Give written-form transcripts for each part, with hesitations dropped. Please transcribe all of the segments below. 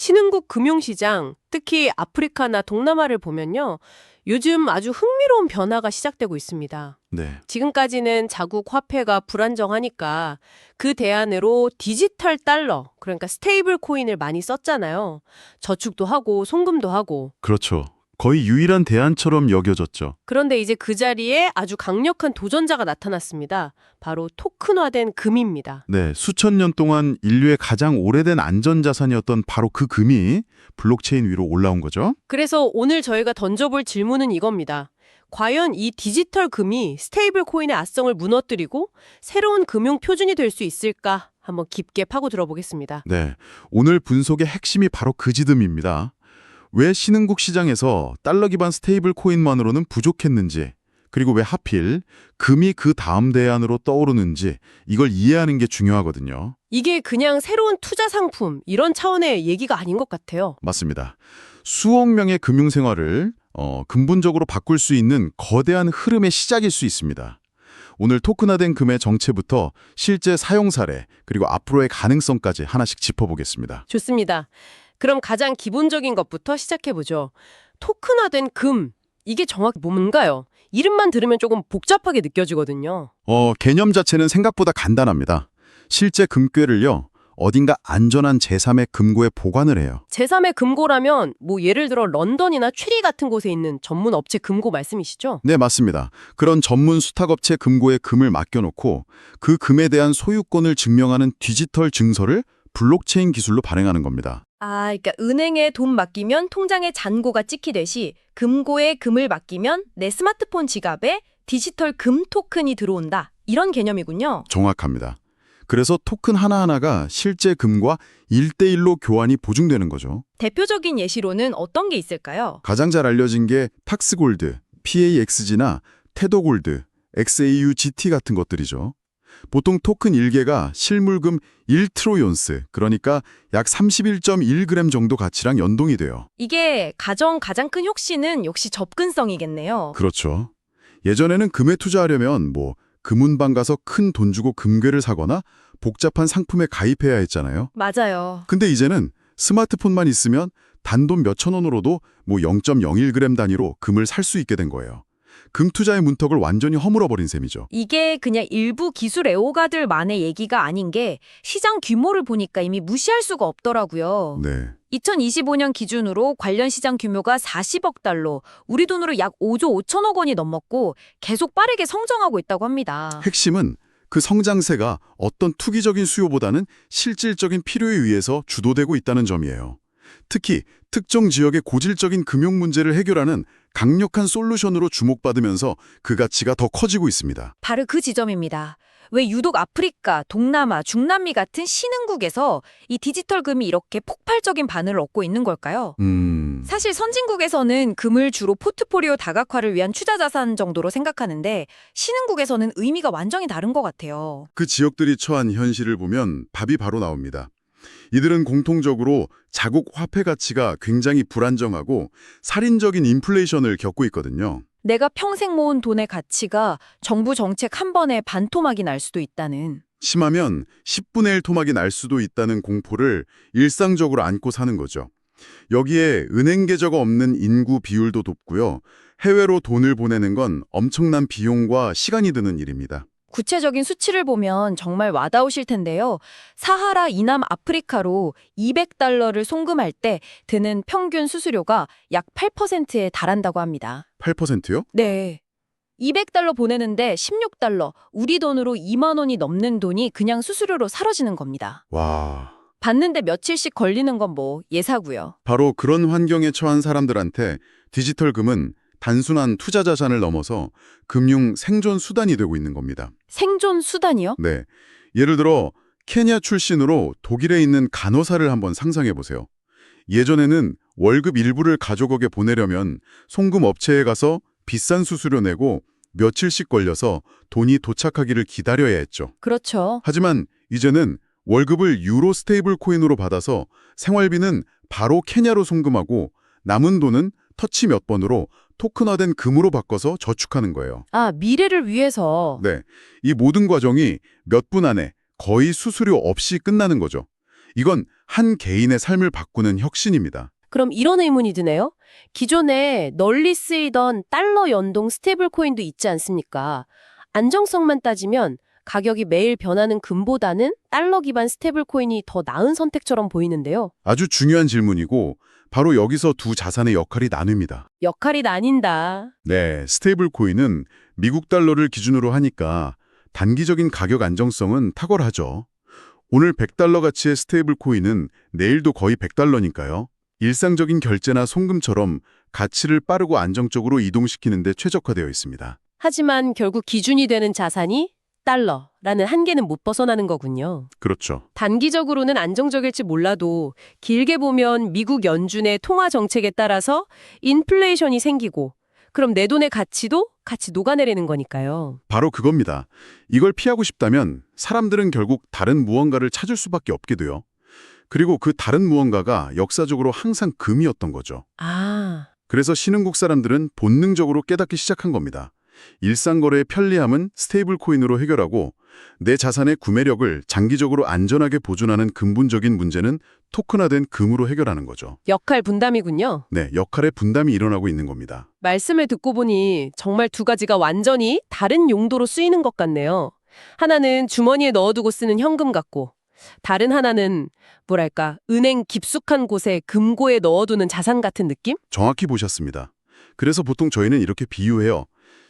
신흥국 금융시장, 특히 아프리카나 동남아를 보면요. 요즘 아주 흥미로운 변화가 시작되고 있습니다. 네. 지금까지는 자국 화폐가 불안정하니까 그 대안으로 디지털 달러, 그러니까 스테이블 코인을 많이 썼잖아요. 저축도 하고 송금도 하고. 그렇죠. 거의 유일한 대안처럼 여겨졌죠. 그런데 이제 그 자리에 아주 강력한 도전자가 나타났습니다. 바로 토큰화된 금입니다. 네, 수천 년 동안 인류의 가장 오래된 안전자산이었던 바로 그 금이 블록체인 위로 올라온 거죠. 그래서 오늘 저희가 던져볼 질문은 이겁니다. 과연 이 디지털 금이 스테이블 코인의 아성을 무너뜨리고 새로운 금융 표준이 될 수 있을까? 한번 깊게 파고 들어보겠습니다. 네, 오늘 분석의 핵심이 바로 그 지점입니다. 왜 신흥국 시장에서 달러 기반 스테이블 코인만으로는 부족했는지, 그리고 왜 하필 금이 그 다음 대안으로 떠오르는지 이걸 이해하는 게 중요하거든요. 이게 그냥 새로운 투자 상품 이런 차원의 얘기가 아닌 것 같아요. 맞습니다. 수억 명의 금융생활을 근본적으로 바꿀 수 있는 거대한 흐름의 시작일 수 있습니다. 오늘 토큰화된 금의 정체부터 실제 사용 사례, 그리고 앞으로의 가능성까지 하나씩 짚어보겠습니다. 좋습니다. 그럼 가장 기본적인 것부터 시작해보죠. 토큰화된 금, 이게 정확히 뭔가요? 이름만 들으면 조금 복잡하게 느껴지거든요. 개념 자체는 생각보다 간단합니다. 실제 금괴를요, 어딘가 안전한 제3의 금고에 보관을 해요. 제3의 금고라면 뭐 예를 들어 런던이나 취리 같은 곳에 있는 전문 업체 금고 말씀이시죠? 네, 맞습니다. 그런 전문 수탁업체 금고에 금을 맡겨놓고 그 금에 대한 소유권을 증명하는 디지털 증서를 블록체인 기술로 발행하는 겁니다. 그러니까 은행에 돈 맡기면 통장에 잔고가 찍히듯이 금고에 금을 맡기면 내 스마트폰 지갑에 디지털 금 토큰이 들어온다. 이런 개념이군요. 정확합니다. 그래서 토큰 하나하나가 실제 금과 1대1로 교환이 보증되는 거죠. 대표적인 예시로는 어떤 게 있을까요? 가장 잘 알려진 게 탁스골드, PAXG나 테도골드, XAUGT 같은 것들이죠. 보통 토큰 1개가 실물금 1트로연스, 그러니까 약 31.1g 정도 가치랑 연동이 돼요. 이게 가장 큰 혁신은 역시 접근성이겠네요. 그렇죠. 예전에는 금에 투자하려면 금운방 가서 큰 돈 주고 금괴를 사거나 복잡한 상품에 가입해야 했잖아요. 맞아요. 근데 이제는 스마트폰만 있으면 단돈 몇천 원으로도 0.01g 단위로 금을 살 수 있게 된 거예요. 금 투자의 문턱을 완전히 허물어버린 셈이죠. 이게 그냥 일부 기술 애호가들만의 얘기가 아닌 게 시장 규모를 보니까 이미 무시할 수가 없더라고요. 네. 2025년 기준으로 관련 시장 규모가 40억 달러, 우리 돈으로 약 5조 5천억 원이 넘었고 계속 빠르게 성장하고 있다고 합니다. 핵심은 그 성장세가 어떤 투기적인 수요보다는 실질적인 필요에 의해서 주도되고 있다는 점이에요. 특히 특정 지역의 고질적인 금융 문제를 해결하는 강력한 솔루션으로 주목받으면서 그 가치가 더 커지고 있습니다. 바로 그 지점입니다. 왜 유독 아프리카, 동남아, 중남미 같은 신흥국에서 이 디지털 금이 이렇게 폭발적인 반응을 얻고 있는 걸까요? 사실 선진국에서는 금을 주로 포트폴리오 다각화를 위한 투자 자산 정도로 생각하는데 신흥국에서는 의미가 완전히 다른 것 같아요. 그 지역들이 처한 현실을 보면 답이 바로 나옵니다. 이들은 공통적으로 자국 화폐 가치가 굉장히 불안정하고 살인적인 인플레이션을 겪고 있거든요. 내가 평생 모은 돈의 가치가 정부 정책 한 번에 반토막이 날 수도 있다는. 심하면 10분의 1 토막이 날 수도 있다는 공포를 일상적으로 안고 사는 거죠. 여기에 은행 계좌가 없는 인구 비율도 높고요. 해외로 돈을 보내는 건 엄청난 비용과 시간이 드는 일입니다. 구체적인 수치를 보면 정말 와닿으실 텐데요. 사하라 이남 아프리카로 200달러를 송금할 때 드는 평균 수수료가 약 8%에 달한다고 합니다. 8%요? 네. 200달러 보내는데 16달러, 우리 돈으로 2만 원이 넘는 돈이 그냥 수수료로 사라지는 겁니다. 와... 받는데 며칠씩 걸리는 건 예사고요. 바로 그런 환경에 처한 사람들한테 디지털 금은 단순한 투자 자산을 넘어서 금융 생존 수단이 되고 있는 겁니다. 생존 수단이요? 네. 예를 들어 케냐 출신으로 독일에 있는 간호사를 한번 상상해 보세요. 예전에는 월급 일부를 가족에게 보내려면 송금 업체에 가서 비싼 수수료 내고 며칠씩 걸려서 돈이 도착하기를 기다려야 했죠. 그렇죠. 하지만 이제는 월급을 유로 스테이블 코인으로 받아서 생활비는 바로 케냐로 송금하고 남은 돈은 터치 몇 번으로 토큰화된 금으로 바꿔서 저축하는 거예요. 미래를 위해서. 네, 이 모든 과정이 몇 분 안에 거의 수수료 없이 끝나는 거죠. 이건 한 개인의 삶을 바꾸는 혁신입니다. 그럼 이런 의문이 드네요. 기존에 널리 쓰이던 달러 연동 스테이블 코인도 있지 않습니까? 안정성만 따지면 가격이 매일 변하는 금보다는 달러 기반 스테이블 코인이 더 나은 선택처럼 보이는데요. 아주 중요한 질문이고 바로 여기서 두 자산의 역할이 나뉩니다. 역할이 나뉜다. 네, 스테이블 코인은 미국 달러를 기준으로 하니까 단기적인 가격 안정성은 탁월하죠. 오늘 100달러 가치의 스테이블 코인은 내일도 거의 100달러니까요. 일상적인 결제나 송금처럼 가치를 빠르고 안정적으로 이동시키는 데 최적화되어 있습니다. 하지만 결국 기준이 되는 자산이 달러라는 한계는 못 벗어나는 거군요. 그렇죠. 단기적으로는 안정적일지 몰라도 길게 보면 미국 연준의 통화 정책에 따라서 인플레이션이 생기고 그럼 내 돈의 가치도 같이 녹아내리는 거니까요. 바로 그겁니다. 이걸 피하고 싶다면 사람들은 결국 다른 무언가를 찾을 수밖에 없게 돼요. 그리고 그 다른 무언가가 역사적으로 항상 금이었던 거죠. 아, 그래서 신흥국 사람들은 본능적으로 깨닫기 시작한 겁니다. 일상거래의 편리함은 스테이블 코인으로 해결하고 내 자산의 구매력을 장기적으로 안전하게 보존하는 근본적인 문제는 토큰화된 금으로 해결하는 거죠. 역할 분담이군요. 네, 역할의 분담이 일어나고 있는 겁니다. 말씀을 듣고 보니 정말 두 가지가 완전히 다른 용도로 쓰이는 것 같네요. 하나는 주머니에 넣어두고 쓰는 현금 같고 다른 하나는 뭐랄까 은행 깊숙한 곳에 금고에 넣어두는 자산 같은 느낌? 정확히 보셨습니다. 그래서 보통 저희는 이렇게 비유해요.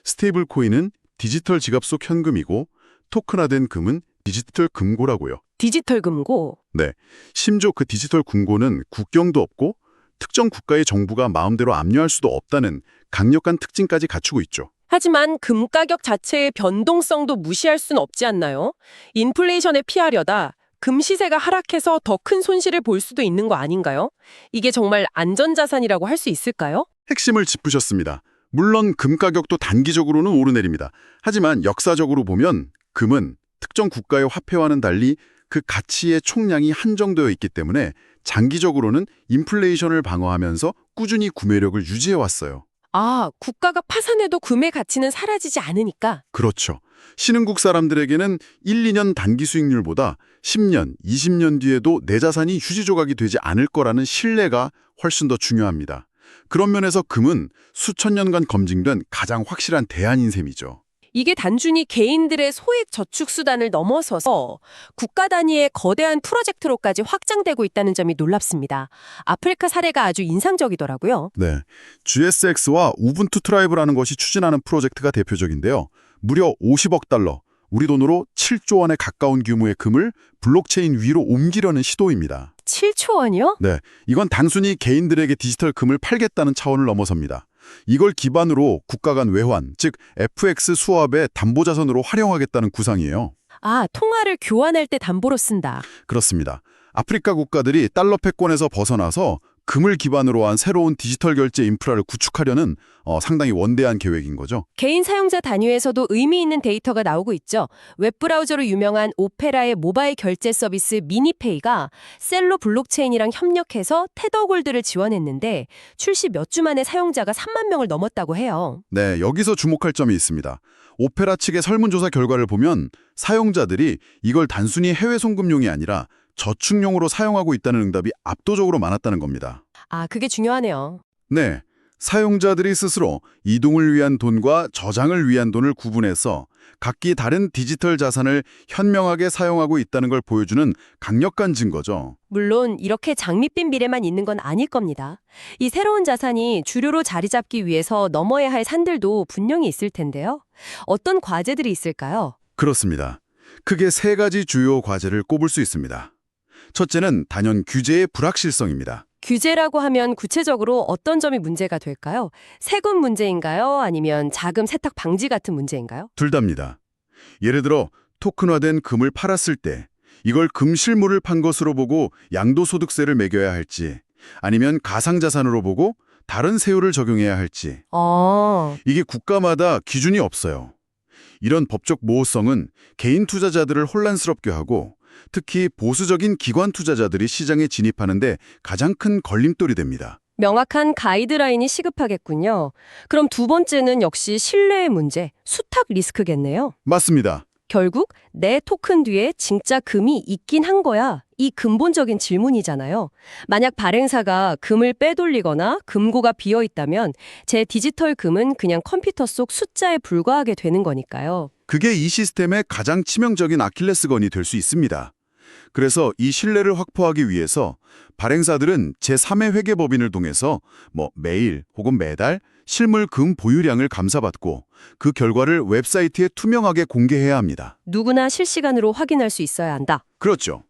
스테이블 코인은 디지털 지갑 속 현금이고 토큰화된 금은 디지털 금고라고요. 디지털 금고. 네, 심지어 그 디지털 금고는 국경도 없고 특정 국가의 정부가 마음대로 압류할 수도 없다는 강력한 특징까지 갖추고 있죠. 하지만 금 가격 자체의 변동성도 무시할 순 없지 않나요? 인플레이션에 피하려다 금 시세가 하락해서 더 큰 손실을 볼 수도 있는 거 아닌가요? 이게 정말 안전자산이라고 할 수 있을까요? 핵심을 짚으셨습니다. 물론 금 가격도 단기적으로는 오르내립니다. 하지만 역사적으로 보면 금은 특정 국가의 화폐와는 달리 그 가치의 총량이 한정되어 있기 때문에 장기적으로는 인플레이션을 방어하면서 꾸준히 구매력을 유지해왔어요. 아, 국가가 파산해도 금의 가치는 사라지지 않으니까. 그렇죠. 신흥국 사람들에게는 1, 2년 단기 수익률보다 10년, 20년 뒤에도 내 자산이 휴지 조각이 되지 않을 거라는 신뢰가 훨씬 더 중요합니다. 그런 면에서 금은 수천 년간 검증된 가장 확실한 대안인 셈이죠. 이게 단순히 개인들의 소액 저축 수단을 넘어서서 국가 단위의 거대한 프로젝트로까지 확장되고 있다는 점이 놀랍습니다. 아프리카 사례가 아주 인상적이더라고요. 네, GSX와 우분투 트라이브라는 것이 추진하는 프로젝트가 대표적인데요. 무려 50억 달러, 우리 돈으로 7조 원에 가까운 규모의 금을 블록체인 위로 옮기려는 시도입니다. 7조 원이요? 네, 이건 단순히 개인들에게 디지털 금을 팔겠다는 차원을 넘어섭니다. 이걸 기반으로 국가 간 외환, 즉 FX 수합의 담보자산으로 활용하겠다는 구상이에요. 아, 통화를 교환할 때 담보로 쓴다. 그렇습니다. 아프리카 국가들이 달러 패권에서 벗어나서 금을 기반으로 한 새로운 디지털 결제 인프라를 구축하려는 상당히 원대한 계획인 거죠. 개인 사용자 단위에서도 의미 있는 데이터가 나오고 있죠. 웹브라우저로 유명한 오페라의 모바일 결제 서비스 미니페이가 셀로 블록체인이랑 협력해서 테더골드를 지원했는데 출시 몇 주 만에 사용자가 3만 명을 넘었다고 해요. 네, 여기서 주목할 점이 있습니다. 오페라 측의 설문조사 결과를 보면 사용자들이 이걸 단순히 해외 송금용이 아니라 저축용으로 사용하고 있다는 응답이 압도적으로 많았다는 겁니다. 아, 그게 중요하네요. 네, 사용자들이 스스로 이동을 위한 돈과 저장을 위한 돈을 구분해서 각기 다른 디지털 자산을 현명하게 사용하고 있다는 걸 보여주는 강력한 증거죠. 물론 이렇게 장밋빛 미래만 있는 건 아닐 겁니다. 이 새로운 자산이 주류로 자리 잡기 위해서 넘어야 할 산들도 분명히 있을 텐데요. 어떤 과제들이 있을까요? 그렇습니다. 크게 세 가지 주요 과제를 꼽을 수 있습니다. 첫째는 단연 규제의 불확실성입니다. 규제라고 하면 구체적으로 어떤 점이 문제가 될까요? 세금 문제인가요? 아니면 자금 세탁 방지 같은 문제인가요? 둘 다입니다. 예를 들어 토큰화된 금을 팔았을 때 이걸 금 실물을 판 것으로 보고 양도소득세를 매겨야 할지 아니면 가상자산으로 보고 다른 세율을 적용해야 할지 이게 국가마다 기준이 없어요. 이런 법적 모호성은 개인 투자자들을 혼란스럽게 하고 특히 보수적인 기관 투자자들이 시장에 진입하는데 가장 큰 걸림돌이 됩니다. 명확한 가이드라인이 시급하겠군요. 그럼 두 번째는 역시 신뢰의 문제, 수탁 리스크겠네요. 맞습니다. 결국 내 토큰 뒤에 진짜 금이 있긴 한 거야. 이 근본적인 질문이잖아요. 만약 발행사가 금을 빼돌리거나 금고가 비어 있다면 제 디지털 금은 그냥 컴퓨터 속 숫자에 불과하게 되는 거니까요. 그게 이 시스템의 가장 치명적인 아킬레스건이 될 수 있습니다. 그래서 이 신뢰를 확보하기 위해서 발행사들은 제3의 회계법인을 통해서 매일 혹은 매달 실물 금 보유량을 감사받고 그 결과를 웹사이트에 투명하게 공개해야 합니다. 누구나 실시간으로 확인할 수 있어야 한다. 그렇죠.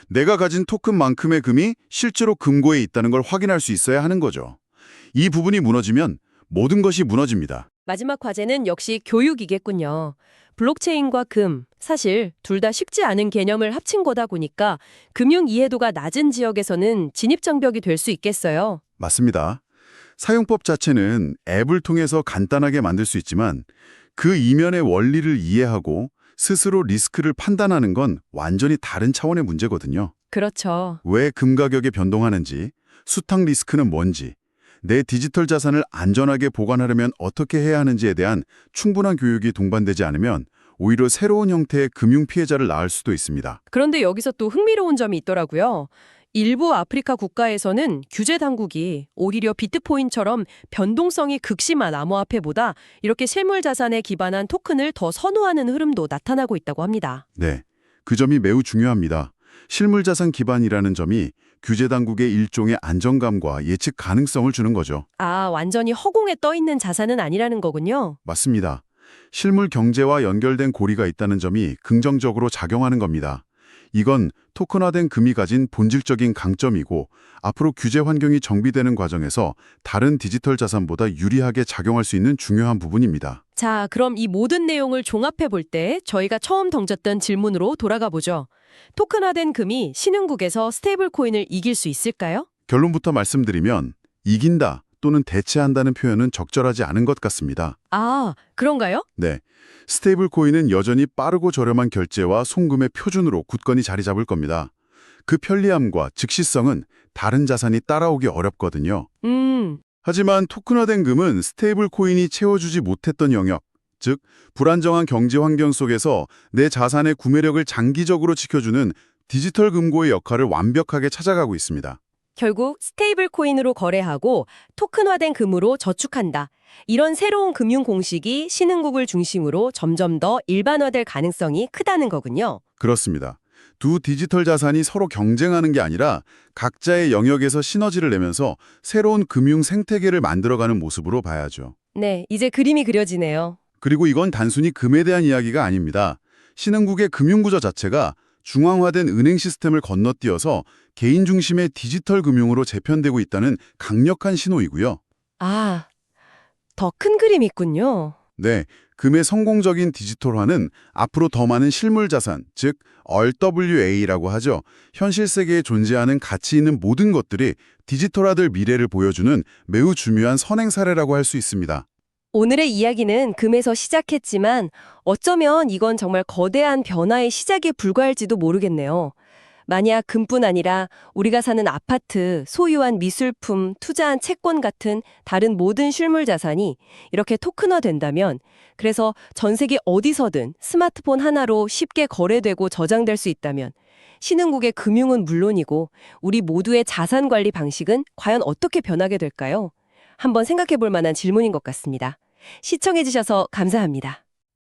내가 가진 토큰만큼의 금이 실제로 금고에 있다는 걸 확인할 수 있어야 하는 거죠. 이 부분이 무너지면 모든 것이 무너집니다. 마지막 과제는 역시 교육이겠군요. 블록체인과 금, 사실 둘 다 쉽지 않은 개념을 합친 거다 보니까 금융 이해도가 낮은 지역에서는 진입장벽이 될 수 있겠어요. 맞습니다. 사용법 자체는 앱을 통해서 간단하게 만들 수 있지만 그 이면의 원리를 이해하고 스스로 리스크를 판단하는 건 완전히 다른 차원의 문제거든요. 그렇죠. 왜 금 가격이 변동하는지, 수탁 리스크는 뭔지, 내 디지털 자산을 안전하게 보관하려면 어떻게 해야 하는지에 대한 충분한 교육이 동반되지 않으면 오히려 새로운 형태의 금융 피해자를 낳을 수도 있습니다. 그런데 여기서 또 흥미로운 점이 있더라고요. 일부 아프리카 국가에서는 규제 당국이 오히려 비트코인처럼 변동성이 극심한 암호화폐보다 이렇게 실물 자산에 기반한 토큰을 더 선호하는 흐름도 나타나고 있다고 합니다. 네, 그 점이 매우 중요합니다. 실물 자산 기반이라는 점이 규제 당국의 일종의 안정감과 예측 가능성을 주는 거죠. 아, 완전히 허공에 떠 있는 자산은 아니라는 거군요. 맞습니다. 실물 경제와 연결된 고리가 있다는 점이 긍정적으로 작용하는 겁니다. 이건 토큰화된 금이 가진 본질적인 강점이고 앞으로 규제 환경이 정비되는 과정에서 다른 디지털 자산보다 유리하게 작용할 수 있는 중요한 부분입니다. 자, 그럼 이 모든 내용을 종합해 볼 때 저희가 처음 던졌던 질문으로 돌아가 보죠. 토큰화된 금이 신흥국에서 스테이블 코인을 이길 수 있을까요? 결론부터 말씀드리면 이긴다 또는 대체한다는 표현은 적절하지 않은 것 같습니다. 아, 그런가요? 네, 스테이블 코인은 여전히 빠르고 저렴한 결제와 송금의 표준으로 굳건히 자리 잡을 겁니다. 그 편리함과 즉시성은 다른 자산이 따라오기 어렵거든요. 하지만 토큰화된 금은 스테이블 코인이 채워주지 못했던 영역, 즉 불안정한 경제 환경 속에서 내 자산의 구매력을 장기적으로 지켜주는 디지털 금고의 역할을 완벽하게 찾아가고 있습니다. 결국 스테이블 코인으로 거래하고 토큰화된 금으로 저축한다. 이런 새로운 금융 공식이 신흥국을 중심으로 점점 더 일반화될 가능성이 크다는 거군요. 그렇습니다. 두 디지털 자산이 서로 경쟁하는 게 아니라 각자의 영역에서 시너지를 내면서 새로운 금융 생태계를 만들어가는 모습으로 봐야죠. 네, 이제 그림이 그려지네요. 그리고 이건 단순히 금에 대한 이야기가 아닙니다. 신흥국의 금융구조 자체가 중앙화된 은행 시스템을 건너뛰어서 개인 중심의 디지털 금융으로 재편되고 있다는 강력한 신호이고요. 아, 더 큰 그림이 있군요. 네, 금의 성공적인 디지털화는 앞으로 더 많은 실물 자산, 즉 RWA라고 하죠. 현실 세계에 존재하는 가치 있는 모든 것들이 디지털화될 미래를 보여주는 매우 중요한 선행 사례라고 할 수 있습니다. 오늘의 이야기는 금에서 시작했지만 어쩌면 이건 정말 거대한 변화의 시작에 불과할지도 모르겠네요. 만약 금뿐 아니라 우리가 사는 아파트, 소유한 미술품, 투자한 채권 같은 다른 모든 실물 자산이 이렇게 토큰화된다면, 그래서 전 세계 어디서든 스마트폰 하나로 쉽게 거래되고 저장될 수 있다면 신흥국의 금융은 물론이고 우리 모두의 자산 관리 방식은 과연 어떻게 변하게 될까요? 한번 생각해 볼 만한 질문인 것 같습니다. 시청해 주셔서 감사합니다.